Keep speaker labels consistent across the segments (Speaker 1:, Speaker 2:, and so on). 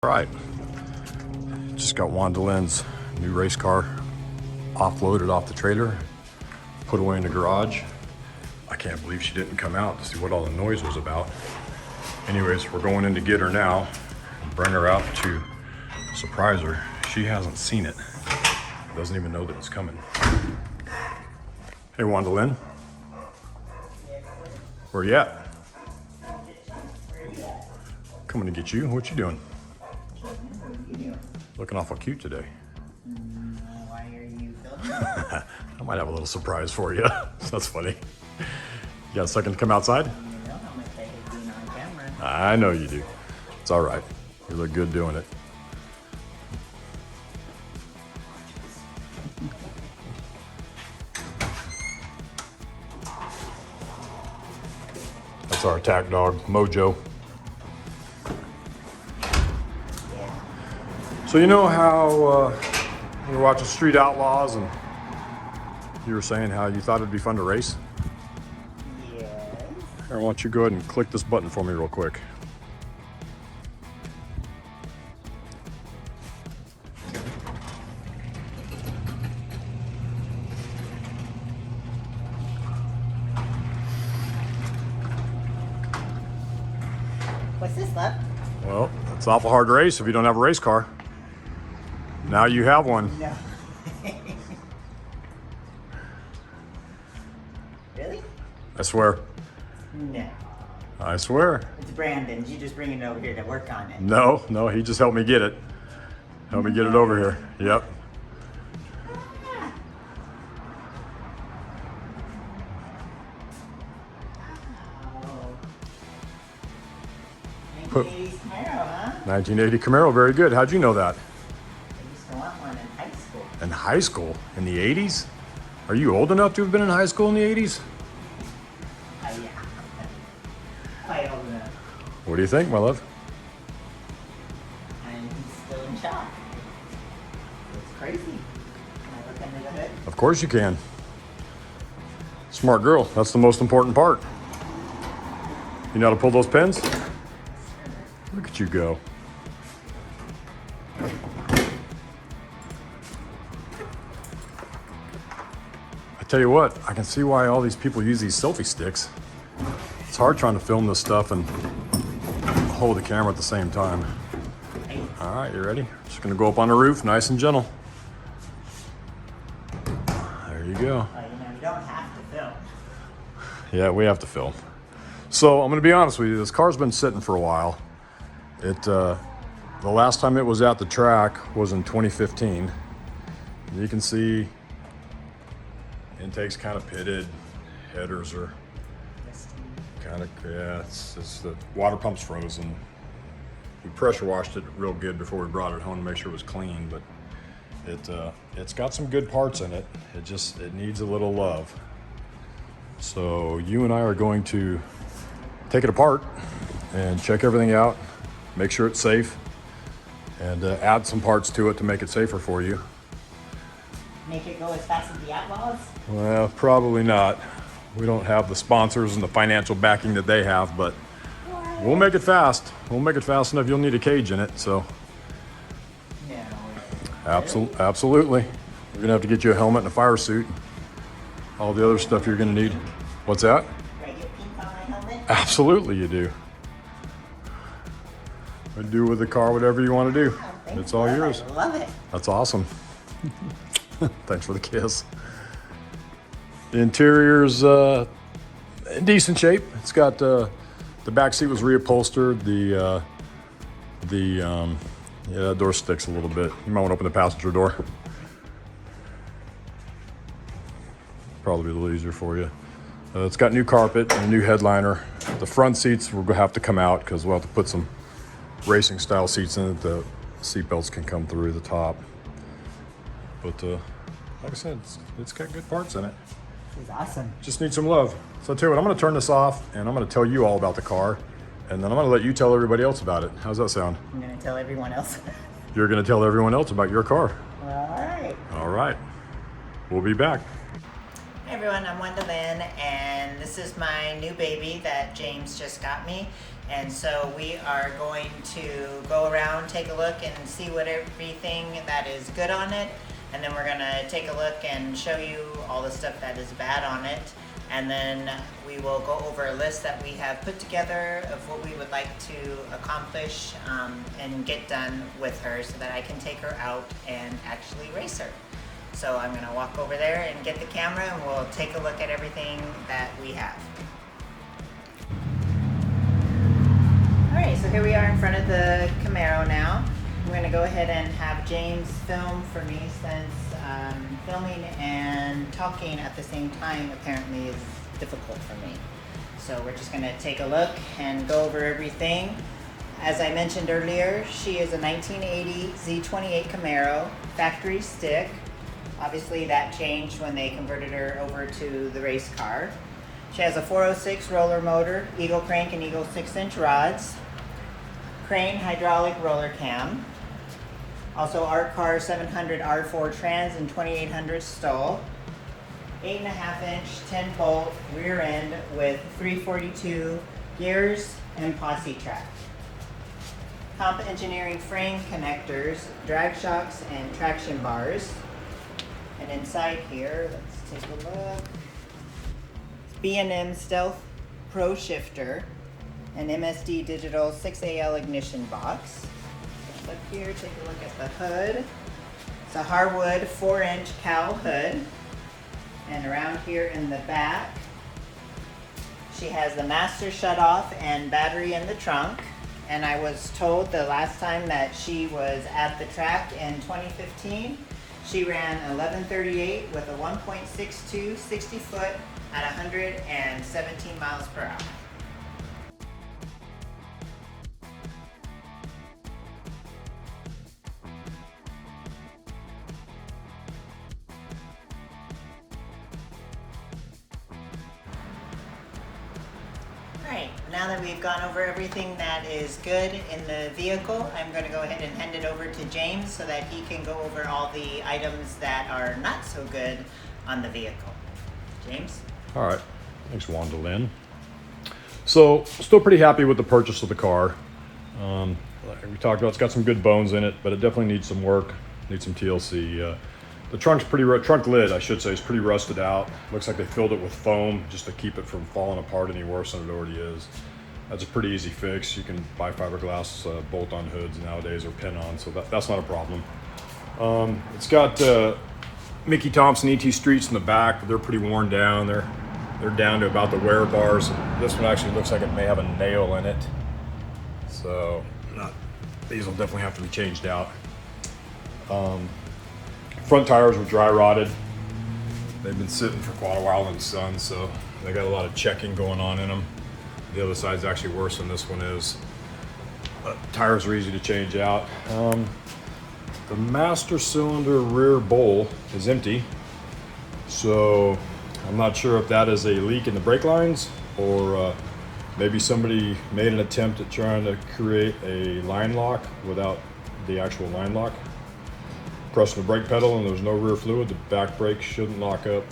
Speaker 1: All right, just got Wanda Lynn's new race car offloaded off the trailer, put away in the garage. I can't believe she didn't come out to see what all the noise was about. Anyways, we're going in to get her now and bring her out to surprise her. She hasn't seen it, doesn't even know that it's coming. Hey, Wanda Lynn, where you at? Coming to get you. What you doing? Looking awful cute today.
Speaker 2: Why are you filming?
Speaker 1: I might have a little surprise for you. That's funny. You got a second to come outside?
Speaker 2: You know how much I hate being on camera.
Speaker 1: I know you do. It's all right. You look good doing it. That's our attack dog, Mojo. So you know how we were watching Street Outlaws and you were saying how you thought it'd be fun to race?
Speaker 2: Yes.
Speaker 1: Here, why don't you go ahead and click this button for me real quick.
Speaker 2: What's this, love?
Speaker 1: Well, it's awful hard to race if you don't have a race car. Now you have one.
Speaker 2: No. Really?
Speaker 1: I swear.
Speaker 2: No.
Speaker 1: I swear.
Speaker 2: It's Brandon's. You just bring it over here to work on it.
Speaker 1: No, he just helped me get it. Help me get it over here. Yep.
Speaker 2: Oh.
Speaker 1: Put-
Speaker 2: 1980s Camaro, huh?
Speaker 1: 1980 Camaro, very good. How'd you know that?
Speaker 2: I used to want one in high school.
Speaker 1: In high school? In the 80s? Are you old enough to have been in high school in the 80s?
Speaker 2: Yeah. Quite old enough.
Speaker 1: What do you think, my love?
Speaker 2: I'm still in shock. It's crazy. Can I look under the hood?
Speaker 1: Of course you can. Smart girl. That's the most important part. You know how to pull those pins? Look at you go. I tell you what, I can see why all these people use these selfie sticks. It's hard trying to film this stuff and hold the camera at the same time. All right, you ready? Just gonna go up on the roof, nice and gentle. There you go.
Speaker 2: You don't have to film.
Speaker 1: Yeah, we have to film. So I'm gonna be honest with you, this car's been sitting for a while. The last time it was at the track was in 2015. You can see intake's kind of pitted, headers are kind of, yeah, it's the water pump's frozen. We pressure washed it real good before we brought it home to make sure it was clean, but it's got some good parts in it. It needs a little love. So you and I are going to take it apart and check everything out, make sure it's safe, and add some parts to it to make it safer for you.
Speaker 2: Make it go as fast as the Outlaws?
Speaker 1: Well, probably not. We don't have the sponsors and the financial backing that they have, but we'll make it fast. We'll make it fast enough you'll need a cage in it, so.
Speaker 2: No.
Speaker 1: Absolutely. We're gonna have to get you a helmet and a fire suit. All the other stuff you're gonna need. What's that?
Speaker 2: Do I get pink on my helmet?
Speaker 1: Absolutely you do. Do with the car whatever you want to do.
Speaker 2: Thank
Speaker 1: It's
Speaker 2: you,
Speaker 1: all
Speaker 2: love.
Speaker 1: yours.
Speaker 2: I love it.
Speaker 1: That's awesome. Thanks for the kiss. The interior's in decent shape. It's got the back seat was reupholstered. Yeah, that door sticks a little bit. You might want to open the passenger door. Probably a little easier for you. It's got new carpet and a new headliner. The front seats will have to come out because we'll have to put some racing style seats in it. The seat belts can come through the top. But like I said, it's got good parts in it.
Speaker 2: It's awesome.
Speaker 1: Just need some love. So I tell you what, I'm gonna turn this off and I'm gonna tell you all about the car, and then I'm gonna let you tell everybody else about it. How's that sound?
Speaker 2: I'm going to tell everyone else.
Speaker 1: You're gonna tell everyone else about your car.
Speaker 2: All right.
Speaker 1: All right. We'll be back.
Speaker 2: Hey, everyone, I'm Wanda Lynn, and this is my new baby that James just got me. And so we are going to go around, take a look, and see what everything that is good on it. And then we're gonna take a look and show you all the stuff that is bad on it. And then we will go over a list that we have put together of what we would like to accomplish and get done with her so that I can take her out and actually race her. So I'm gonna walk over there and get the camera and we'll take a look at everything that we have. All right, so here we are in front of the Camaro now. I'm gonna go ahead and have James film for me since filming and talking at the same time apparently is difficult for me. So we're just gonna take a look and go over everything. As I mentioned earlier, she is a 1980 Z28 Camaro, factory stick. Obviously that changed when they converted her over to the race car. She has a 406 roller motor, Eagle crank and Eagle 6-inch rods, Crane hydraulic roller cam, also Art Car 700 R4 trans and 2800 stall, 8.5-inch 10-bolt rear end with 342 gears and posse track. Comp Engineering frame connectors, drag shocks and traction bars. And inside here, let's take a look. B&M Stealth Pro Shifter, an MSD Digital 6AL ignition box. Up here, take a look at the hood. It's a Harwood 4-inch cowl hood. And around here in the back, she has the master shutoff and battery in the trunk. And I was told the last time that she was at the track in 2015, she ran 11:38 with a 1.62 60 foot at 117 miles per hour. Alright, now that we've gone over everything that is good in the vehicle, I'm going to go ahead and hand it over to James so that he can go over all the items that are not so good on the vehicle. James?
Speaker 1: All right, thanks Wanda Lynn. So, still pretty happy with the purchase of the car. Like we talked about, it's got some good bones in it, but it definitely needs some work, needs some TLC. The trunk's trunk lid, I should say, is pretty rusted out. Looks like they filled it with foam just to keep it from falling apart any worse than it already is. That's a pretty easy fix. You can buy fiberglass bolt-on hoods nowadays or pin-on, so that's not a problem. It's got Mickey Thompson ET Streets in the back, but they're pretty worn down. They're down to about the wear bars. This one actually looks like it may have a nail in it. So these will definitely have to be changed out. Front tires were dry rotted. They've been sitting for quite a while in the sun, so they got a lot of checking going on in them. The other side's actually worse than this one is. But tires are easy to change out. The master cylinder rear bowl is empty, so I'm not sure if that is a leak in the brake lines or maybe somebody made an attempt at trying to create a line lock without the actual line lock. Pressing the brake pedal and there's no rear fluid, the back brake shouldn't lock up.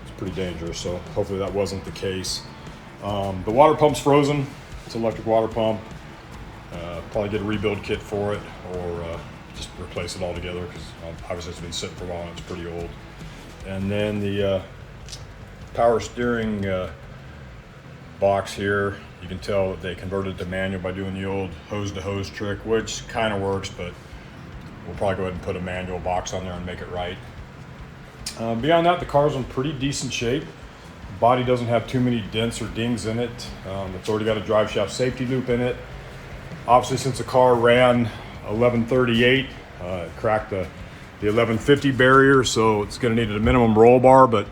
Speaker 1: It's pretty dangerous, so hopefully that wasn't the case. The water pump's frozen. It's an electric water pump. Probably get a rebuild kit for it or just replace it altogether because obviously it's been sitting for a while and it's pretty old. And then the power steering box here, you can tell that they converted it to manual by doing the old hose to hose trick, which kind of works, but we'll probably go ahead and put a manual box on there and make it right. Beyond that, the car's in pretty decent shape. The body doesn't have too many dents or dings in it. It's already got a drive shaft safety loop in it. Obviously, since the car ran 1138, it cracked the 1150 barrier, so it's going to need a minimum roll bar, but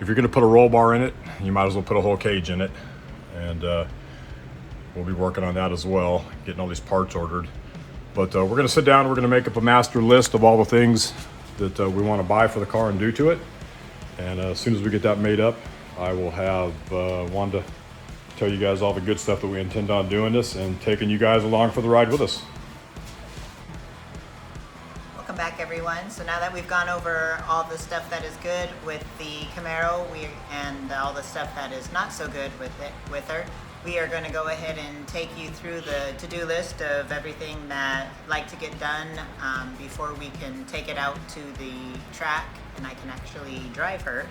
Speaker 1: if you're going to put a roll bar in it, you might as well put a whole cage in it. And we'll be working on that as well, getting all these parts ordered. But we're going to sit down and we're going to make up a master list of all the things that we want to buy for the car and do to it. And as soon as we get that made up, I will have Wanda tell you guys all the good stuff that we intend on doing this and taking you guys along for the ride with us.
Speaker 2: Welcome back, everyone. everyone. So now that we've gone over all the stuff that is good with the Camaro and all the stuff that is not so good with her, we are going to go ahead and take you through the to-do list of everything that I'd like to get done before we can take it out to the track and I can actually drive her.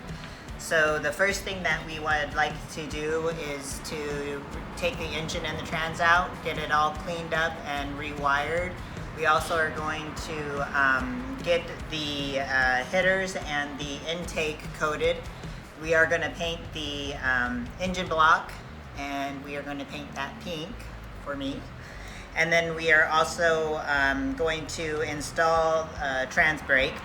Speaker 2: So the first thing that we would like to do is to take the engine and the trans out, get it all cleaned up and rewired. We also are going to get the headers and the intake coated. We are going to paint the engine block, and we are going to paint that pink for me. And then we are also going to install a trans brake.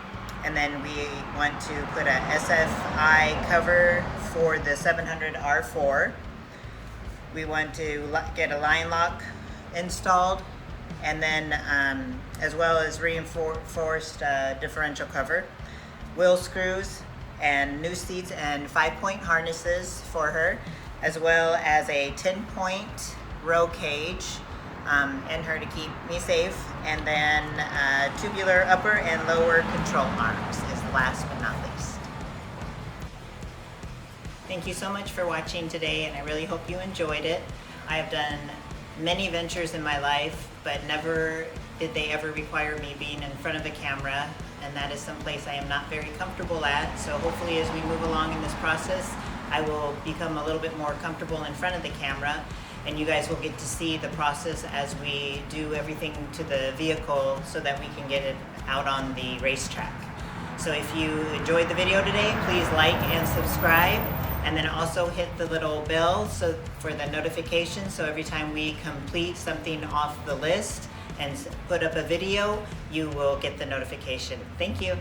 Speaker 2: And then we want to put a SFI cover for the 700 R4. We want to get a line lock installed, and then as well as reinforced differential cover, wheel screws, and new seats and 5-point harnesses for her, as well as a 10-point roll cage in her to keep me safe, and then tubular upper and lower control arms is the last but not least. Thank you so much for watching today, and I really hope you enjoyed it. I have done many ventures in my life, but never did they ever require me being in front of a camera, and that is someplace I am not very comfortable at. So hopefully as we move along in this process, I will become a little bit more comfortable in front of the camera, and you guys will get to see the process as we do everything to the vehicle so that we can get it out on the racetrack. So if you enjoyed the video today, please like and subscribe, and then also hit the little bell for the notification, so every time we complete something off the list and put up a video, you will get the notification. Thank you.